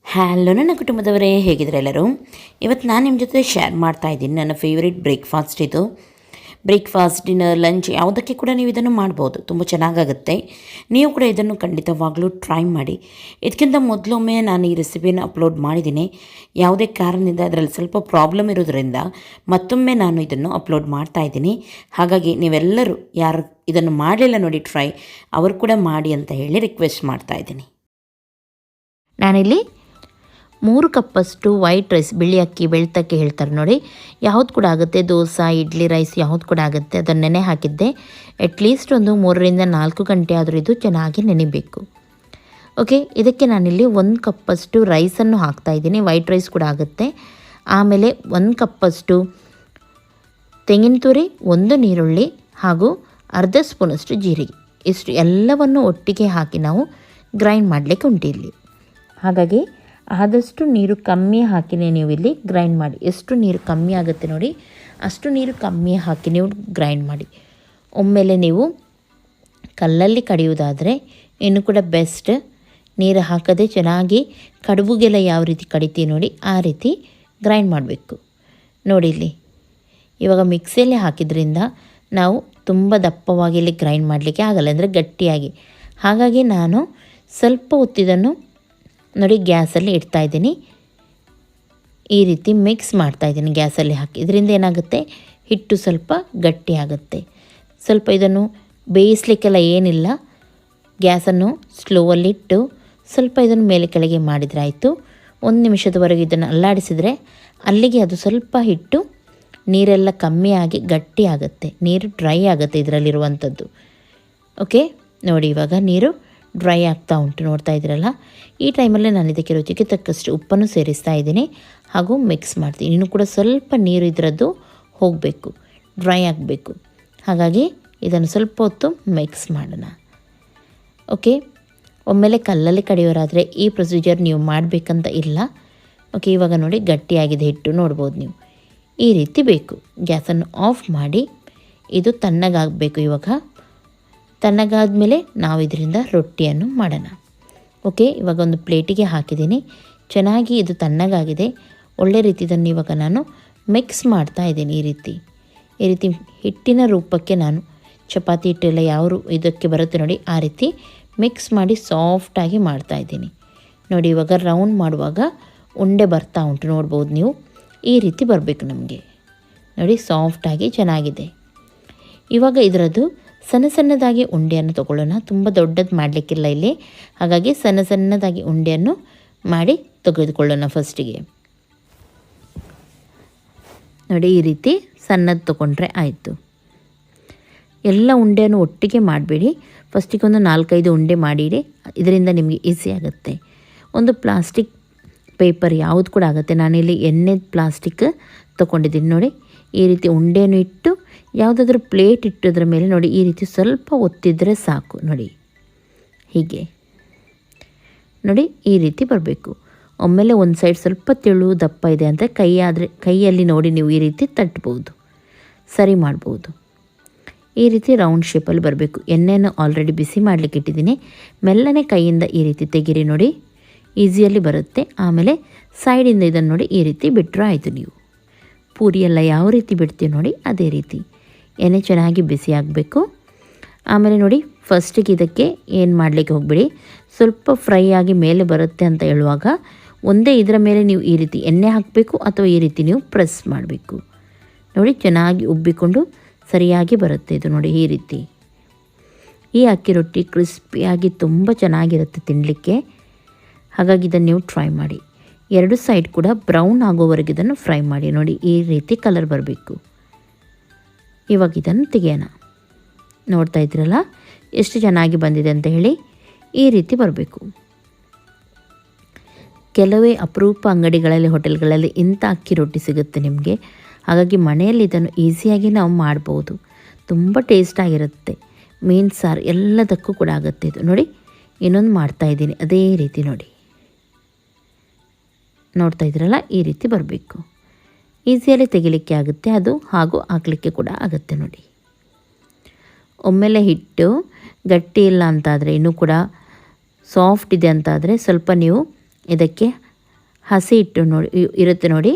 Hello ನನ್ನ ಕುಟುಂಬದವರೇ, ಹೇಗಿದ್ದಾರೆ ಎಲ್ಲರೂ? ಇವತ್ತು ನಾನು ನಿಮ್ಮ ಜೊತೆ ಶೇರ್ ಮಾಡ್ತಾ ಇದ್ದೀನಿ ನನ್ನ ಫೇವ್ರೇಟ್ ಬ್ರೇಕ್ಫಾಸ್ಟ್. ಇದು ಬ್ರೇಕ್ಫಾಸ್ಟ್, ಡಿನ್ನರ್, ಲಂಚ್ ಯಾವುದಕ್ಕೆ ಕೂಡ ನೀವು ಇದನ್ನು ಮಾಡ್ಬೋದು. ತುಂಬ ಚೆನ್ನಾಗಾಗುತ್ತೆ. ನೀವು ಕೂಡ ಇದನ್ನು ಖಂಡಿತವಾಗ್ಲೂ ಟ್ರೈ ಮಾಡಿ. ಇದಕ್ಕಿಂತ ಮೊದಲೊಮ್ಮೆ ನಾನು ಈ ರೆಸಿಪಿನ ಅಪ್ಲೋಡ್ ಮಾಡಿದ್ದೀನಿ. ಯಾವುದೇ ಕಾರಣದಿಂದ ಅದರಲ್ಲಿ ಸ್ವಲ್ಪ ಪ್ರಾಬ್ಲಮ್ ಇರೋದರಿಂದ ಮತ್ತೊಮ್ಮೆ ನಾನು ಇದನ್ನು ಅಪ್ಲೋಡ್ ಮಾಡ್ತಾ ಇದ್ದೀನಿ. ಹಾಗಾಗಿ ನೀವೆಲ್ಲರೂ ಯಾರು ಇದನ್ನು ಮಾಡಲಿಲ್ಲ ನೋಡಿ ಟ್ರೈ, ಅವರು ಕೂಡ ಮಾಡಿ ಅಂತ ಹೇಳಿ ರಿಕ್ವೆಸ್ಟ್ ಮಾಡ್ತಾ ಇದ್ದೀನಿ. ನಾನಿಲ್ಲಿ 3 ಕಪ್ಪಷ್ಟು ವೈಟ್ ರೈಸ್, ಬಿಳಿ ಅಕ್ಕಿ, ಬೆಳ್ತಕ್ಕಿ ಹೇಳ್ತಾರೆ ನೋಡಿ, ಯಾವ್ದು ಕೂಡ ಆಗುತ್ತೆ, ದೋಸೆ, ಇಡ್ಲಿ, ರೈಸ್ ಯಾವ್ದು ಕೂಡ ಆಗುತ್ತೆ, ಅದನ್ನು ನೆನೆ ಹಾಕಿದ್ದೆ. ಅಟ್ಲೀಸ್ಟ್ ಒಂದು 3 ರಿಂದ 4 ಗಂಟೆ ಆದರೂ ಇದು ಚೆನ್ನಾಗಿ ನೆನೆಬೇಕು. ಓಕೆ, ಇದಕ್ಕೆ ನಾನಿಲ್ಲಿ 1 ಕಪ್ಪಷ್ಟು ರೈಸನ್ನು ಹಾಕ್ತಾಯಿದ್ದೀನಿ. ವೈಟ್ ರೈಸ್ ಕೂಡ ಆಗುತ್ತೆ. ಆಮೇಲೆ 1 ಕಪ್ಪಷ್ಟು ತೆಂಗಿನ ತುರಿ, 1 ನೀರುಳ್ಳಿ ಹಾಗೂ ಅರ್ಧ ಸ್ಪೂನಷ್ಟು ಜೀರಿಗೆ, ಇಷ್ಟು ಎಲ್ಲವನ್ನು ಒಟ್ಟಿಗೆ ಹಾಕಿ ನಾವು ಗ್ರೈಂಡ್ ಮಾಡಲಿಕ್ಕೆ ಉಂಟು ಇಲ್ಲಿ. ಹಾಗಾಗಿ ಆದಷ್ಟು ನೀರು ಕಮ್ಮಿ ಹಾಕಿನೇ ನೀವು ಇಲ್ಲಿ ಗ್ರೈಂಡ್ ಮಾಡಿ. ಎಷ್ಟು ನೀರು ಕಮ್ಮಿ ಆಗುತ್ತೆ ನೋಡಿ ಅಷ್ಟು ನೀರು ಕಮ್ಮಿ ಹಾಕಿ ನೀವು ಗ್ರೈಂಡ್ ಮಾಡಿ. ಒಮ್ಮೆಲೆ ನೀವು ಕಲ್ಲಲ್ಲಿ ಕಡಿಯೋದಾದರೆ ಇನ್ನೂ ಕೂಡ ಬೆಸ್ಟ್. ನೀರು ಹಾಕದೆ ಚೆನ್ನಾಗಿ ಕಡುಬುಗೆಲ್ಲ ಯಾವ ರೀತಿ ಕಡಿತೀವಿ ನೋಡಿ ಆ ರೀತಿ ಗ್ರೈಂಡ್ ಮಾಡಬೇಕು. ನೋಡಿ ಇಲ್ಲಿ ಇವಾಗ ಮಿಕ್ಸಿಯಲ್ಲಿ ಹಾಕಿದ್ರಿಂದ ನಾವು ತುಂಬ ದಪ್ಪವಾಗಿ ಇಲ್ಲಿ ಗ್ರೈಂಡ್ ಮಾಡಲಿಕ್ಕೆ ಆಗಲ್ಲ, ಅಂದರೆ ಗಟ್ಟಿಯಾಗಿ. ಹಾಗಾಗಿ ನಾನು ಸ್ವಲ್ಪ ಹೊತ್ತಿದನ್ನು ನೋಡಿ ಗ್ಯಾಸಲ್ಲಿ ಇಡ್ತಾಯಿದ್ದೀನಿ. ಈ ರೀತಿ ಮಿಕ್ಸ್ ಮಾಡ್ತಾಯಿದ್ದೀನಿ ಗ್ಯಾಸಲ್ಲಿ ಹಾಕಿ. ಇದರಿಂದ ಏನಾಗುತ್ತೆ, ಹಿಟ್ಟು ಸ್ವಲ್ಪ ಗಟ್ಟಿ ಆಗುತ್ತೆ. ಸ್ವಲ್ಪ ಇದನ್ನು ಬೇಯಿಸಲಿಕ್ಕೆಲ್ಲ ಏನಿಲ್ಲ, ಗ್ಯಾಸನ್ನು ಸ್ಲೋವಲ್ಲಿಟ್ಟು ಸ್ವಲ್ಪ ಇದನ್ನು ಮೇಲೆ ಕೆಳಗೆ ಮಾಡಿದರೆ ಆಯಿತು. 1 ನಿಮಿಷದವರೆಗೆ ಇದನ್ನು ಅಲ್ಲಾಡಿಸಿದರೆ ಅಲ್ಲಿಗೆ ಅದು ಸ್ವಲ್ಪ ಹಿಟ್ಟು ನೀರೆಲ್ಲ ಕಮ್ಮಿ ಆಗಿ ಗಟ್ಟಿ ಆಗುತ್ತೆ, ನೀರು ಡ್ರೈ ಆಗುತ್ತೆ ಇದರಲ್ಲಿರುವಂಥದ್ದು. ಓಕೆ, ನೋಡಿ ಇವಾಗ ನೀರು ಡ್ರೈ ಆಗ್ತಾ ಉಂಟು, ನೋಡ್ತಾ ಇದ್ದೀರಲ್ಲ. ಈ ಟೈಮಲ್ಲೇ ನಾನು ಇದಕ್ಕೆ ರುಚಿಗೆ ತಕ್ಕಷ್ಟು ಉಪ್ಪನ್ನು ಸೇರಿಸ್ತಾ ಇದ್ದೀನಿ ಹಾಗೂ ಮಿಕ್ಸ್ ಮಾಡ್ತೀನಿ. ಇನ್ನೂ ಕೂಡ ಸ್ವಲ್ಪ ನೀರು ಇದರದ್ದು ಹೋಗಬೇಕು, ಡ್ರೈ ಆಗಬೇಕು. ಹಾಗಾಗಿ ಇದನ್ನು ಸ್ವಲ್ಪ ಹೊತ್ತು ಮಿಕ್ಸ್ ಮಾಡೋಣ. ಓಕೆ, ಒಮ್ಮೆಲೆ ಕಲ್ಲಲ್ಲಿ ಕಡಿಯೋರಾದರೆ ಈ ಪ್ರೊಸೀಜರ್ ನೀವು ಮಾಡಬೇಕಂತ ಇಲ್ಲ. ಓಕೆ, ಇವಾಗ ನೋಡಿ ಗಟ್ಟಿಯಾಗಿದೆ ಹಿಟ್ಟು, ನೋಡ್ಬೋದು ನೀವು. ಈ ರೀತಿ ಬೇಕು. ಗ್ಯಾಸನ್ನು ಆಫ್ ಮಾಡಿ ಇದು ತಣ್ಣಗಾಗಬೇಕು. ಇವಾಗ ತಣ್ಣಗಾದ ಮೇಲೆ ನಾವು ಇದರಿಂದ ರೊಟ್ಟಿಯನ್ನು ಮಾಡೋಣ. ಓಕೆ, ಇವಾಗ ಒಂದು ಪ್ಲೇಟಿಗೆ ಹಾಕಿದ್ದೀನಿ. ಚೆನ್ನಾಗಿ ಇದು ತಣ್ಣಗಾಗಿದೆ. ಒಳ್ಳೆ ರೀತಿ ಇದನ್ನು ಇವಾಗ ನಾನು ಮಿಕ್ಸ್ ಮಾಡ್ತಾ ಇದ್ದೀನಿ. ಈ ರೀತಿ ಹಿಟ್ಟಿನ ರೂಪಕ್ಕೆ ನಾನು ಚಪಾತಿ ಹಿಟ್ಟೆಲ್ಲ ಯಾವ ಇದಕ್ಕೆ ಬರುತ್ತೆ ನೋಡಿ ಆ ರೀತಿ ಮಿಕ್ಸ್ ಮಾಡಿ ಸಾಫ್ಟಾಗಿ ಮಾಡ್ತಾಯಿದ್ದೀನಿ. ನೋಡಿ ಇವಾಗ ರೌಂಡ್ ಮಾಡುವಾಗ ಉಂಡೆ ಬರ್ತಾ ಉಂಟು, ನೋಡ್ಬೋದು ನೀವು. ಈ ರೀತಿ ಬರಬೇಕು ನಮಗೆ. ನೋಡಿ ಸಾಫ್ಟಾಗಿ ಚೆನ್ನಾಗಿದೆ. ಇವಾಗ ಇದರದ್ದು ಸಣ್ಣ ಸಣ್ಣದಾಗಿ ಉಂಡೆಯನ್ನು ತೊಗೊಳ್ಳೋಣ. ತುಂಬ ದೊಡ್ಡದು ಮಾಡಲಿಕ್ಕಿಲ್ಲ ಇಲ್ಲಿ. ಹಾಗಾಗಿ ಸಣ್ಣ ಸಣ್ಣದಾಗಿ ಉಂಡೆಯನ್ನು ಮಾಡಿ ತೆಗೆದುಕೊಳ್ಳೋಣ. ಫಸ್ಟಿಗೆ ನೋಡಿ ಈ ರೀತಿ ಸಣ್ಣದು ತೊಗೊಂಡ್ರೆ ಆಯಿತು. ಎಲ್ಲ ಉಂಡೆಯನ್ನು ಒಟ್ಟಿಗೆ ಮಾಡಬೇಡಿ. ಫಸ್ಟಿಗೆ ಒಂದು 4-5 ಉಂಡೆ ಮಾಡಿಡಿ, ಇದರಿಂದ ನಿಮಗೆ ಈಸಿ ಆಗುತ್ತೆ. ಒಂದು ಪ್ಲಾಸ್ಟಿಕ್ ಪೇಪರ್ ಯಾವುದು ಕೂಡ ಆಗುತ್ತೆ. ನಾನಿಲ್ಲಿ ಎಣ್ಣೆ ಪ್ಲಾಸ್ಟಿಕ್ ತೊಗೊಂಡಿದ್ದೀನಿ ನೋಡಿ. ಈ ರೀತಿ ಉಂಡೆಯನ್ನು ಇಟ್ಟು ಯಾವುದಾದ್ರೂ ಪ್ಲೇಟ್ ಇಟ್ಟೋದ್ರ ಮೇಲೆ ನೋಡಿ ಈ ರೀತಿ ಸ್ವಲ್ಪ ಒತ್ತಿದರೆ ಸಾಕು. ನೋಡಿ ಹೀಗೆ ನೋಡಿ ಈ ರೀತಿ ಬರಬೇಕು. ಒಮ್ಮೆಲೆ ಒಂದು ಸೈಡ್ ಸ್ವಲ್ಪ ತೆಳು ದಪ್ಪ ಇದೆ ಅಂತ ಕೈಯಲ್ಲಿ ನೋಡಿ ನೀವು ಈ ರೀತಿ ತಟ್ಬೋದು, ಸರಿ ಮಾಡ್ಬೋದು. ಈ ರೀತಿ ರೌಂಡ್ ಶೇಪಲ್ಲಿ ಬರಬೇಕು. ಎಣ್ಣೆಯನ್ನು ಆಲ್ರೆಡಿ ಬಿಸಿ ಮಾಡಲಿಕ್ಕೆ ಇಟ್ಟಿದ್ದೀನಿ. ಮೆಲ್ಲನೆ ಕೈಯಿಂದ ಈ ರೀತಿ ತೆಗೀರಿ ನೋಡಿ, ಈಸಿಯಲ್ಲಿ ಬರುತ್ತೆ. ಆಮೇಲೆ ಸೈಡಿಂದ ಇದನ್ನು ನೋಡಿ ಈ ರೀತಿ ಬಿಟ್ಟರೆ ಆಯಿತು. ನೀವು ಪೂರಿ ಎಲ್ಲ ಯಾವ ರೀತಿ ಬಿಡ್ತೀವಿ ನೋಡಿ ಅದೇ ರೀತಿ. ಎಣ್ಣೆ ಚೆನ್ನಾಗಿ ಬಿಸಿ ಆಗಬೇಕು. ಆಮೇಲೆ ನೋಡಿ ಫಸ್ಟಿಗೆ ಇದಕ್ಕೆ ಏನು ಮಾಡಲಿಕ್ಕೆ ಹೋಗಬೇಡಿ. ಸ್ವಲ್ಪ ಫ್ರೈ ಆಗಿ ಮೇಲೆ ಬರುತ್ತೆ ಅಂತ ಹೇಳುವಾಗ ಒಂದೇ ಇದರ ಮೇಲೆ ನೀವು ಈ ರೀತಿ ಎಣ್ಣೆ ಹಾಕಬೇಕು ಅಥವಾ ಈ ರೀತಿ ನೀವು ಪ್ರೆಸ್ ಮಾಡಬೇಕು. ನೋಡಿ ಚೆನ್ನಾಗಿ ಉಬ್ಬಿಕೊಂಡು ಸರಿಯಾಗಿ ಬರುತ್ತೆ ಇದು. ನೋಡಿ ಈ ರೀತಿ ಈ ಅಕ್ಕಿ ರೊಟ್ಟಿ ಕ್ರಿಸ್ಪಿಯಾಗಿ ತುಂಬ ಚೆನ್ನಾಗಿರುತ್ತೆ ತಿನ್ನಲಿಕ್ಕೆ. ಹಾಗಾಗಿ ಇದನ್ನು ನೀವು ಟ್ರೈ ಮಾಡಿ. 2 ಸೈಡ್ ಕೂಡ ಬ್ರೌನ್ ಆಗೋವರೆಗೆ ಇದನ್ನು ಫ್ರೈ ಮಾಡಿ. ನೋಡಿ ಈ ರೀತಿ ಕಲರ್ ಬರಬೇಕು. ಇವಾಗ ಇದನ್ನು ತೆಗೆಯೋಣ. ನೋಡ್ತಾ ಇದ್ದೀರಲ್ಲ ಎಷ್ಟು ಚೆನ್ನಾಗಿ ಬಂದಿದೆ ಅಂತ ಹೇಳಿ. ಈ ರೀತಿ ಬರಬೇಕು. ಕೆಲವೇ ಅಪರೂಪ ಅಂಗಡಿಗಳಲ್ಲಿ, ಹೋಟೆಲ್ಗಳಲ್ಲಿ ಇಂಥ ಅಕ್ಕಿ ರೊಟ್ಟಿ ಸಿಗುತ್ತೆ ನಿಮಗೆ. ಹಾಗಾಗಿ ಮನೆಯಲ್ಲಿ ಇದನ್ನು ಈಸಿಯಾಗಿ ನಾವು ಮಾಡ್ಬೋದು. ತುಂಬ ಟೇಸ್ಟಾಗಿರುತ್ತೆ. ಮೀನು ಸಾರು ಎಲ್ಲದಕ್ಕೂ ಕೂಡ ಆಗುತ್ತೆ ಇದು. ನೋಡಿ ಇನ್ನೊಂದು ಮಾಡ್ತಾಯಿದ್ದೀನಿ ಅದೇ ರೀತಿ. ನೋಡಿ ನೋಡ್ತಾ ಇದ್ದೀರಲ್ಲ ಈ ರೀತಿ ಬರಬೇಕು. ಈಸಿಯಲ್ಲಿ ತೆಗಿಲಿಕ್ಕೆ ಆಗುತ್ತೆ ಅದು, ಹಾಗೂ ಹಾಕಲಿಕ್ಕೆ ಕೂಡ ಆಗುತ್ತೆ. ನೋಡಿ ಒಮ್ಮೆಲೆ ಹಿಟ್ಟು ಗಟ್ಟಿ ಇಲ್ಲ ಅಂತಾದರೆ, ಇನ್ನೂ ಕೂಡ ಸಾಫ್ಟ್ ಇದೆ ಅಂತಾದರೆ ಸ್ವಲ್ಪ ನೀವು ಇದಕ್ಕೆ ಹಸಿ ಹಿಟ್ಟು ನೋಡಿ ಇರುತ್ತೆ ನೋಡಿ,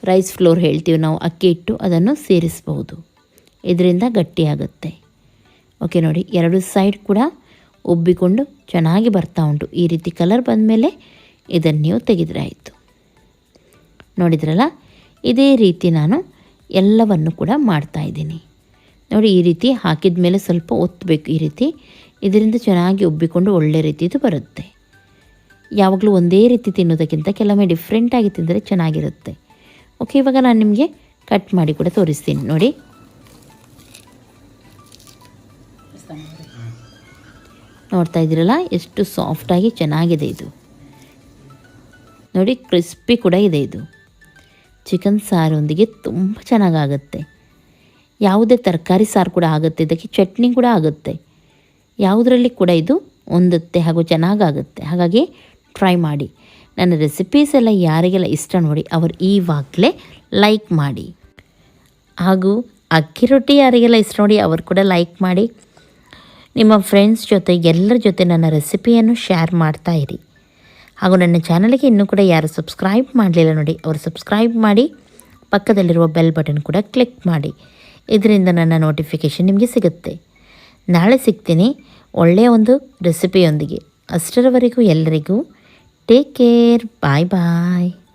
ರೈಸ್ ಫ್ಲೋರ್ ಹೇಳ್ತೀವಿ ನಾವು, ಅಕ್ಕಿ ಹಿಟ್ಟು, ಅದನ್ನು ಸೇರಿಸ್ಬೋದು. ಇದರಿಂದ ಗಟ್ಟಿಯಾಗುತ್ತೆ. ಓಕೆ ನೋಡಿ, ಎರಡು ಸೈಡ್ ಕೂಡ ಉಬ್ಬಿಕೊಂಡು ಚೆನ್ನಾಗಿ ಬರ್ತಾ ಉಂಟು. ಈ ರೀತಿ ಕಲರ್ ಬಂದಮೇಲೆ ಇದನ್ನು ನೀವು ತೆಗೆದರೆ ಆಯಿತು. ನೋಡಿದ್ರಲ್ಲ, ಇದೇ ರೀತಿ ನಾನು ಎಲ್ಲವನ್ನು ಕೂಡ ಮಾಡ್ತಾಯಿದ್ದೀನಿ ನೋಡಿ. ಈ ರೀತಿ ಹಾಕಿದ ಮೇಲೆ ಸ್ವಲ್ಪ ಒತ್ತಬೇಕು, ಈ ರೀತಿ. ಇದರಿಂದ ಚೆನ್ನಾಗಿ ಉಬ್ಬಿಕೊಂಡು ಒಳ್ಳೆ ರೀತಿದು ಬರುತ್ತೆ. ಯಾವಾಗಲೂ ಒಂದೇ ರೀತಿ ತಿನ್ನೋದಕ್ಕಿಂತ ಕೆಲವೊಮ್ಮೆ ಡಿಫ್ರೆಂಟಾಗಿ ತಿಂದರೆ ಚೆನ್ನಾಗಿರುತ್ತೆ. ಓಕೆ, ಇವಾಗ ನಾನು ನಿಮಗೆ ಕಟ್ ಮಾಡಿ ಕೂಡ ತೋರಿಸ್ತೀನಿ ನೋಡಿ. ನೋಡ್ತಾ ಇದ್ದೀರಲ್ಲ, ಎಷ್ಟು ಸಾಫ್ಟಾಗಿ ಚೆನ್ನಾಗಿದೆ ಇದು ನೋಡಿ. ಕ್ರಿಸ್ಪಿ ಕೂಡ ಇದೆ. ಇದು ಚಿಕನ್ ಸಾರೊಂದಿಗೆ ತುಂಬ ಚೆನ್ನಾಗಾಗುತ್ತೆ. ಯಾವುದೇ ತರಕಾರಿ ಸಾರು ಕೂಡ ಆಗುತ್ತೆ, ಇದಕ್ಕೆ ಚಟ್ನಿ ಕೂಡ ಆಗುತ್ತೆ, ಯಾವುದರಲ್ಲಿ ಕೂಡ ಇದು ಹೊಂದುತ್ತೆ ಹಾಗೂ ಚೆನ್ನಾಗಾಗುತ್ತೆ. ಹಾಗಾಗಿ ಟ್ರೈ ಮಾಡಿ. ನನ್ನ ರೆಸಿಪೀಸ್ ಎಲ್ಲ ಯಾರಿಗೆಲ್ಲ ಇಷ್ಟ ನೋಡಿ, ಅವರು ಈವಾಗಲೇ ಲೈಕ್ ಮಾಡಿ. ಹಾಗೂ ಅಕ್ಕಿ ರೊಟ್ಟಿ ಯಾರಿಗೆಲ್ಲ ಇಷ್ಟ ನೋಡಿ, ಅವರು ಕೂಡ ಲೈಕ್ ಮಾಡಿ. ನಿಮ್ಮ ಫ್ರೆಂಡ್ಸ್ ಜೊತೆ, ಎಲ್ಲರ ಜೊತೆ ನನ್ನ ರೆಸಿಪಿಯನ್ನು ಶೇರ್ ಮಾಡ್ತಾಯಿರಿ. ಹಾಗೂ ನನ್ನ ಚಾನಲ್ಗೆ ಇನ್ನೂ ಕೂಡ ಯಾರು ಸಬ್ಸ್ಕ್ರೈಬ್ ಮಾಡಲಿಲ್ಲ ನೋಡಿ, ಅವರು ಸಬ್ಸ್ಕ್ರೈಬ್ ಮಾಡಿ. ಪಕ್ಕದಲ್ಲಿರುವ ಬೆಲ್ ಬಟನ್ ಕೂಡ ಕ್ಲಿಕ್ ಮಾಡಿ. ಇದರಿಂದ ನನ್ನ ನೋಟಿಫಿಕೇಷನ್ ನಿಮಗೆ ಸಿಗುತ್ತೆ. ನಾಳೆ ಸಿಗ್ತೀನಿ ಒಳ್ಳೆಯ ಒಂದು ರೆಸಿಪಿಯೊಂದಿಗೆ. ಅಷ್ಟರವರೆಗೂ ಎಲ್ಲರಿಗೂ ಟೇಕ್ ಕೇರ್. ಬಾಯ್ ಬಾಯ್.